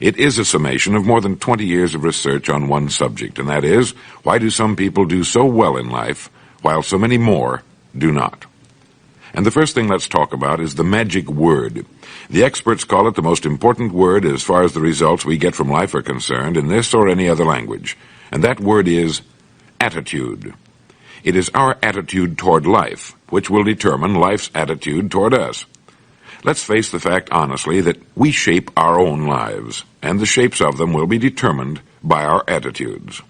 It is a summation of more than 20 years of research on one subject, and that is, why do some people do so well in life, while so many more do not? And the first thing let's talk about is the magic word. The experts call it the most important word as far as the results we get from life are concerned in this or any other language, and that word is attitude. It is our attitude toward life which will determine life's attitude toward us. Let's face the fact honestly that we shape our own lives, and the shapes of them will be determined by our attitudes.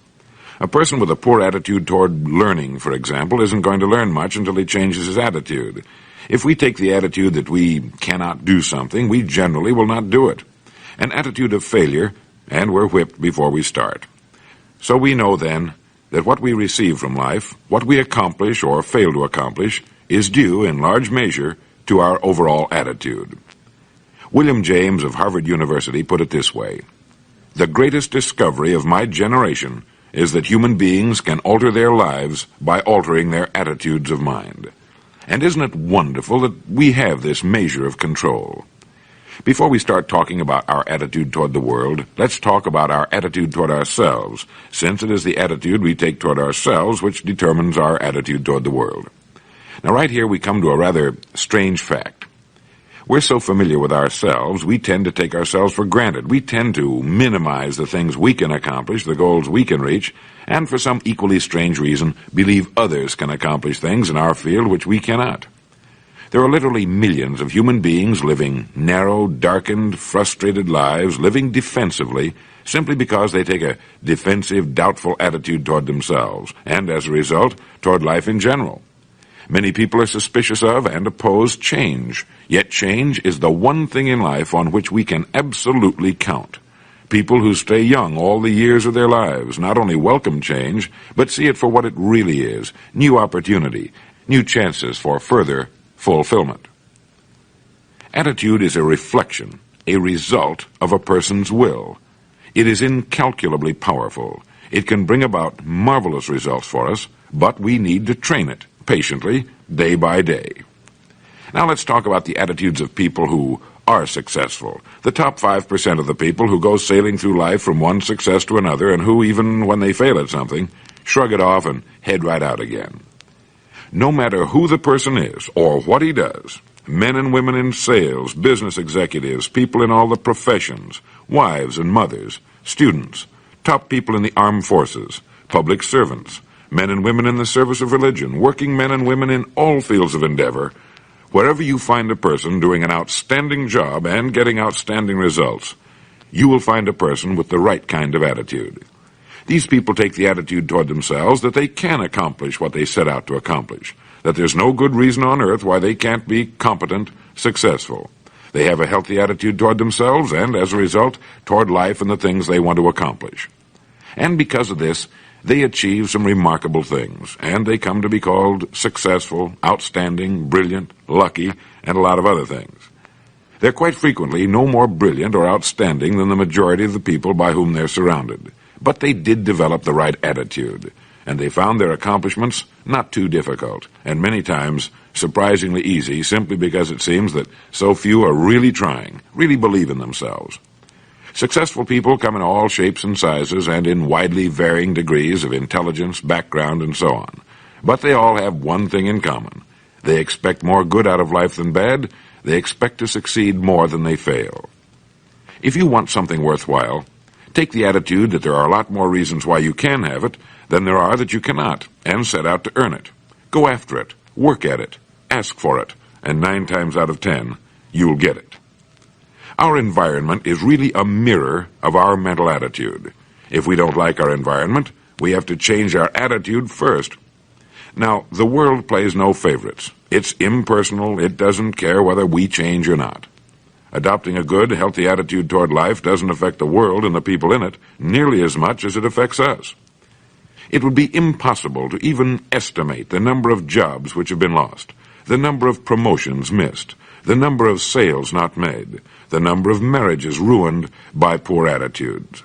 A person with a poor attitude toward learning, for example, isn't going to learn much until he changes his attitude. If we take the attitude that we cannot do something, we generally will not do it. An attitude of failure, and we're whipped before we start. So we know then that what we receive from life, what we accomplish or fail to accomplish, is due in large measure to our overall attitude. William James of Harvard University put it this way: "The greatest discovery of my generation is that human beings can alter their lives by altering their attitudes of mind." And isn't it wonderful that we have this measure of control? Before we start talking about our attitude toward the world, let's talk about our attitude toward ourselves, since it is the attitude we take toward ourselves which determines our attitude toward the world. Now, right here we come to a rather strange fact. We're so familiar with ourselves, we tend to take ourselves for granted. We tend to minimize the things we can accomplish, the goals we can reach, and for some equally strange reason, believe others can accomplish things in our field which we cannot. There are literally millions of human beings living narrow, darkened, frustrated lives, living defensively, simply because they take a defensive, doubtful attitude toward themselves, and as a result, toward life in general. Many people are suspicious of and oppose change, yet change is the one thing in life on which we can absolutely count. People who stay young all the years of their lives not only welcome change, but see it for what it really is: new opportunity, new chances for further fulfillment. Attitude is a reflection, a result of a person's will. It is incalculably powerful. It can bring about marvelous results for us, but we need to train it patiently, day by day. Now let's talk about the attitudes of people who are successful. The top 5% of the people who go sailing through life from one success to another, and who, even when they fail at something, shrug it off and head right out again. No matter who the person is or what he does, men and women in sales, business executives, people in all the professions, wives and mothers, students, top people in the armed forces, public servants, men and women in the service of religion, working men and women in all fields of endeavor, wherever you find a person doing an outstanding job and getting outstanding results, you will find a person with the right kind of attitude. These people take the attitude toward themselves that they can accomplish what they set out to accomplish, that there's no good reason on earth why they can't be competent, successful. They have a healthy attitude toward themselves and, as a result, toward life and the things they want to accomplish. And because of this, they achieve some remarkable things, and they come to be called successful, outstanding, brilliant, lucky, and a lot of other things. They're quite frequently no more brilliant or outstanding than the majority of the people by whom they're surrounded. But they did develop the right attitude, and they found their accomplishments not too difficult, and many times surprisingly easy, simply because it seems that so few are really trying, really believe in themselves. Successful people come in all shapes and sizes and in widely varying degrees of intelligence, background, and so on. But they all have one thing in common. They expect more good out of life than bad. They expect to succeed more than they fail. If you want something worthwhile, take the attitude that there are a lot more reasons why you can have it than there are that you cannot, and set out to earn it. Go after it, work at it, ask for it, and 9 times out of 10, you'll get it. Our environment is really a mirror of our mental attitude. If we don't like our environment, we have to change our attitude first. Now, the world plays no favorites. It's impersonal. It doesn't care whether we change or not. Adopting a good, healthy attitude toward life doesn't affect the world and the people in it nearly as much as it affects us. It would be impossible to even estimate the number of jobs which have been lost, the number of promotions missed, the number of sales not made, the number of marriages ruined by poor attitudes.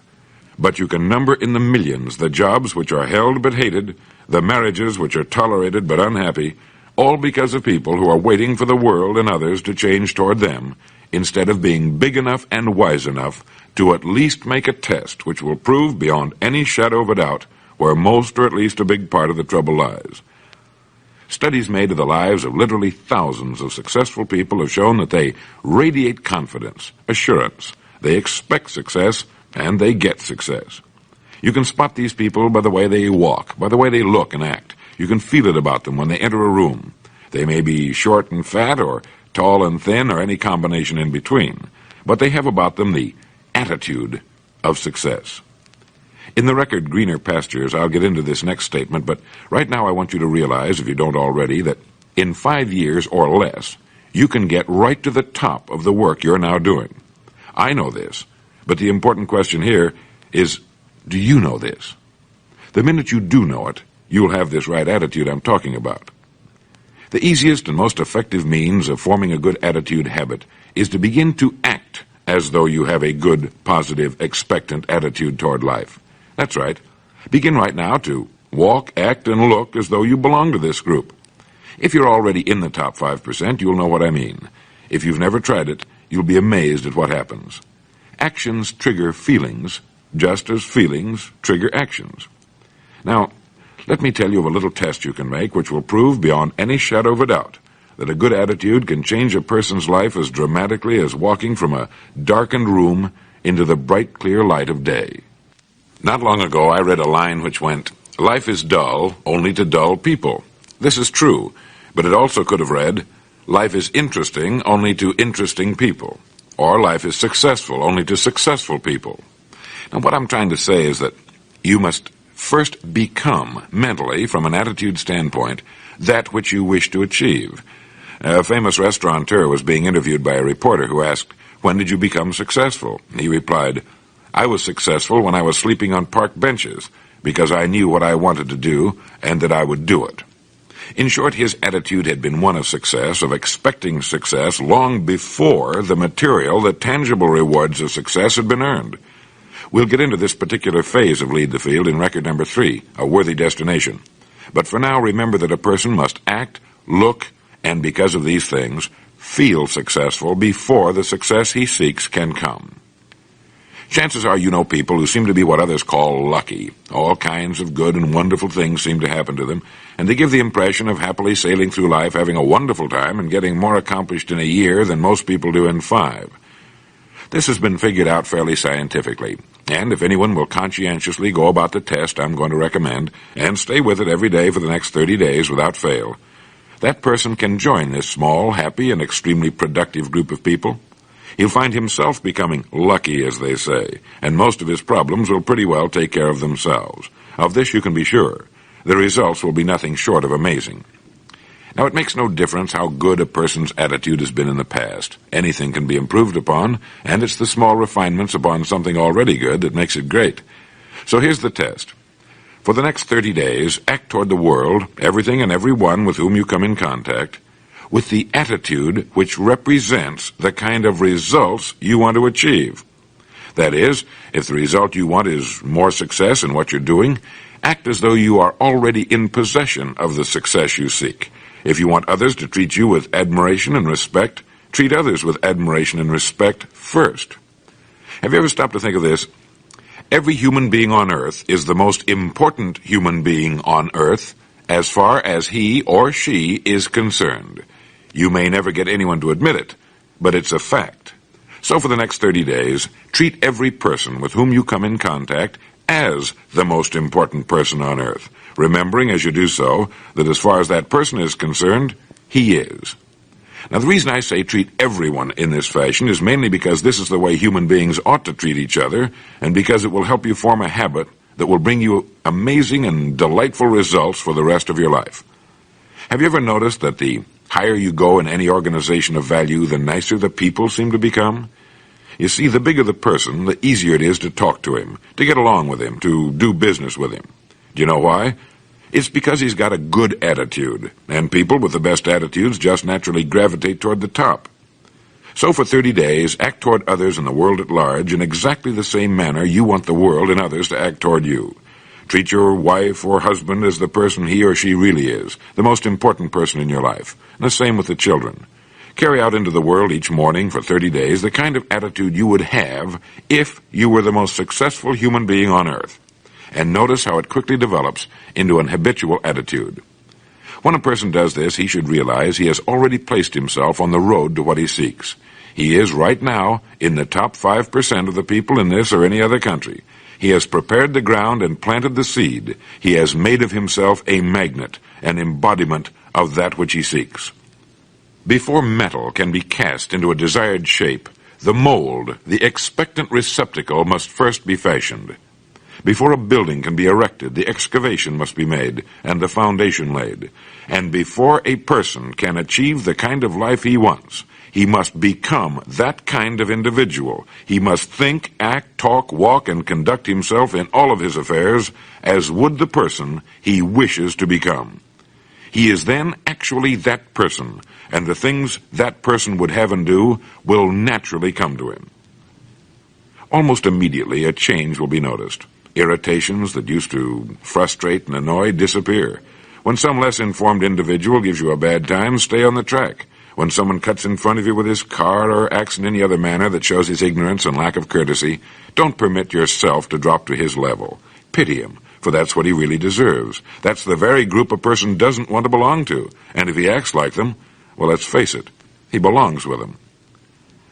But you can number in the millions the jobs which are held but hated, the marriages which are tolerated but unhappy, all because of people who are waiting for the world and others to change toward them, instead of being big enough and wise enough to at least make a test which will prove beyond any shadow of a doubt where most or at least a big part of the trouble lies. Studies made of the lives of literally thousands of successful people have shown that they radiate confidence, assurance, they expect success, and they get success. You can spot these people by the way they walk, by the way they look and act. You can feel it about them when they enter a room. They may be short and fat, or tall and thin, or any combination in between, but they have about them the attitude of success. In the record Greener Pastures, I'll get into this next statement, but right now I want you to realize, if you don't already, that in 5 years or less, you can get right to the top of the work you're now doing. I know this, but the important question here is, do you know this? The minute you do know it, you'll have this right attitude I'm talking about. The easiest and most effective means of forming a good attitude habit is to begin to act as though you have a good, positive, expectant attitude toward life. That's right. Begin right now to walk, act, and look as though you belong to this group. If you're already in the top 5%, you'll know what I mean. If you've never tried it, you'll be amazed at what happens. Actions trigger feelings, just as feelings trigger actions. Now, let me tell you of a little test you can make which will prove beyond any shadow of a doubt that a good attitude can change a person's life as dramatically as walking from a darkened room into the bright, clear light of day. Not long ago, I read a line which went, "Life is dull only to dull people." This is true, but it also could have read, "Life is interesting only to interesting people," or "Life is successful only to successful people." Now, what I'm trying to say is that you must first become, mentally, from an attitude standpoint, that which you wish to achieve. A famous restaurateur was being interviewed by a reporter who asked, "When did you become successful?" He replied, "I was successful when I was sleeping on park benches, because I knew what I wanted to do and that I would do it." In short, his attitude had been one of success, of expecting success, long before the material, the tangible rewards of success had been earned. We'll get into this particular phase of Lead the Field in record number 3, A Worthy Destination. But for now, remember that a person must act, look, and because of these things, feel successful before the success he seeks can come. Chances are you know people who seem to be what others call lucky. All kinds of good and wonderful things seem to happen to them, and they give the impression of happily sailing through life, having a wonderful time, and getting more accomplished in a year than most people do in 5. This has been figured out fairly scientifically, and if anyone will conscientiously go about the test I'm going to recommend, and stay with it every day for the next 30 days without fail, that person can join this small, happy, and extremely productive group of people. He'll find himself becoming lucky, as they say, and most of his problems will pretty well take care of themselves. Of this you can be sure. The results will be nothing short of amazing. Now, it makes no difference how good a person's attitude has been in the past. Anything can be improved upon, and it's the small refinements upon something already good that makes it great. So here's the test. For the next 30 days, act toward the world, everything and everyone with whom you come in contact, with the attitude which represents the kind of results you want to achieve. That is, if the result you want is more success in what you're doing, act as though you are already in possession of the success you seek. If you want others to treat you with admiration and respect, treat others with admiration and respect first. Have you ever stopped to think of this? Every human being on earth is the most important human being on earth as far as he or she is concerned. You may never get anyone to admit it, but it's a fact. So for the next 30 days, treat every person with whom you come in contact as the most important person on earth, remembering as you do so that as far as that person is concerned, he is. Now, the reason I say treat everyone in this fashion is mainly because this is the way human beings ought to treat each other, and because it will help you form a habit that will bring you amazing and delightful results for the rest of your life. Have you ever noticed that the higher you go in any organization of value, the nicer the people seem to become? You see, the bigger the person, the easier it is to talk to him, to get along with him, to do business with him. Do you know why? It's because he's got a good attitude, and people with the best attitudes just naturally gravitate toward the top. So for 30 days, act toward others and the world at large in exactly the same manner you want the world and others to act toward you. Treat your wife or husband as the person he or she really is, the most important person in your life, and the same with the children. Carry out into the world each morning for 30 days the kind of attitude you would have if you were the most successful human being on earth. And notice how it quickly develops into an habitual attitude. When a person does this, he should realize he has already placed himself on the road to what he seeks. He is right now in the top 5% of the people in this or any other country. He has prepared the ground and planted the seed. He has made of himself a magnet, an embodiment of that which he seeks. Before metal can be cast into a desired shape, the mold, the expectant receptacle, must first be fashioned. Before a building can be erected, the excavation must be made and the foundation laid. And before a person can achieve the kind of life he wants, he must become that kind of individual. He must think, act, talk, walk, and conduct himself in all of his affairs as would the person he wishes to become. He is then actually that person, and the things that person would have and do will naturally come to him. Almost immediately, a change will be noticed. Irritations that used to frustrate and annoy disappear. When some less informed individual gives you a bad time, stay on the track. When someone cuts in front of you with his car or acts in any other manner that shows his ignorance and lack of courtesy, don't permit yourself to drop to his level. Pity him, for that's what he really deserves. That's the very group a person doesn't want to belong to, and if he acts like them, well, let's face it, he belongs with them.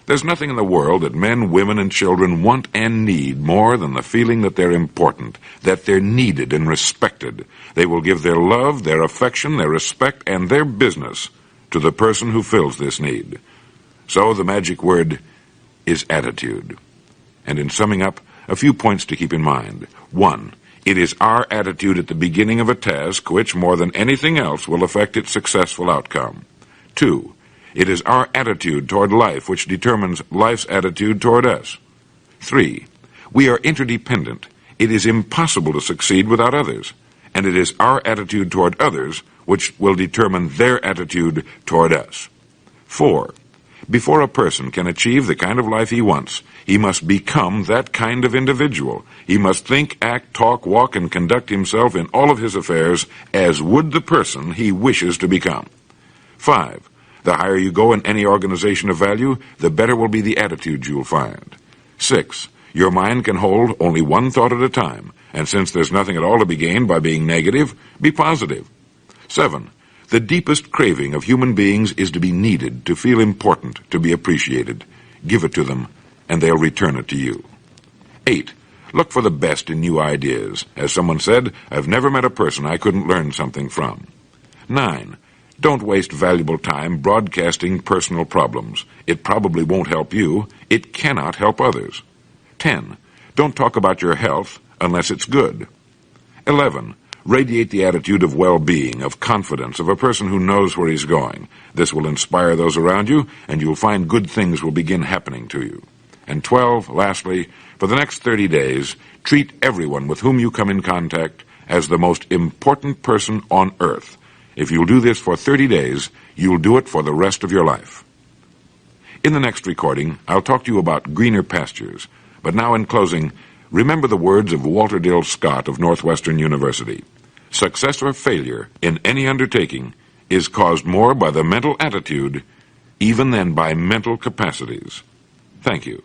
There's nothing in the world that men, women, and children want and need more than the feeling that they're important, that they're needed and respected. They will give their love, their affection, their respect, and their business to the person who fills this need. So the magic word is attitude. And in summing up, a few points to keep in mind. 1. It is our attitude at the beginning of a task which, more than anything else, will affect its successful outcome. 2. It is our attitude toward life which determines life's attitude toward us. 3. We are interdependent. It is impossible to succeed without others. And it is our attitude toward others which will determine their attitude toward us. 4. Before a person can achieve the kind of life he wants, he must become that kind of individual. He must think, act, talk, walk, and conduct himself in all of his affairs as would the person he wishes to become. 5. The higher you go in any organization of value, the better will be the attitude you'll find. 6. Your mind can hold only one thought at a time, and since there's nothing at all to be gained by being negative, be positive. 7. The deepest craving of human beings is to be needed, to feel important, to be appreciated. Give it to them, and they'll return it to you. 8. Look for the best in new ideas. As someone said, I've never met a person I couldn't learn something from. 9. Don't waste valuable time broadcasting personal problems. It probably won't help you. It cannot help others. 10. Don't talk about your health unless it's good. 11. Radiate the attitude of well-being, of confidence, of a person who knows where he's going. This will inspire those around you, and you'll find good things will begin happening to you. And 12, lastly, for the next 30 days, treat everyone with whom you come in contact as the most important person on earth. If you'll do this for 30 days, you'll do it for the rest of your life. In the next recording, I'll talk to you about greener pastures. But now in closing, remember the words of Walter Dill Scott of Northwestern University. Success or failure in any undertaking is caused more by the mental attitude even than by mental capacities. Thank you.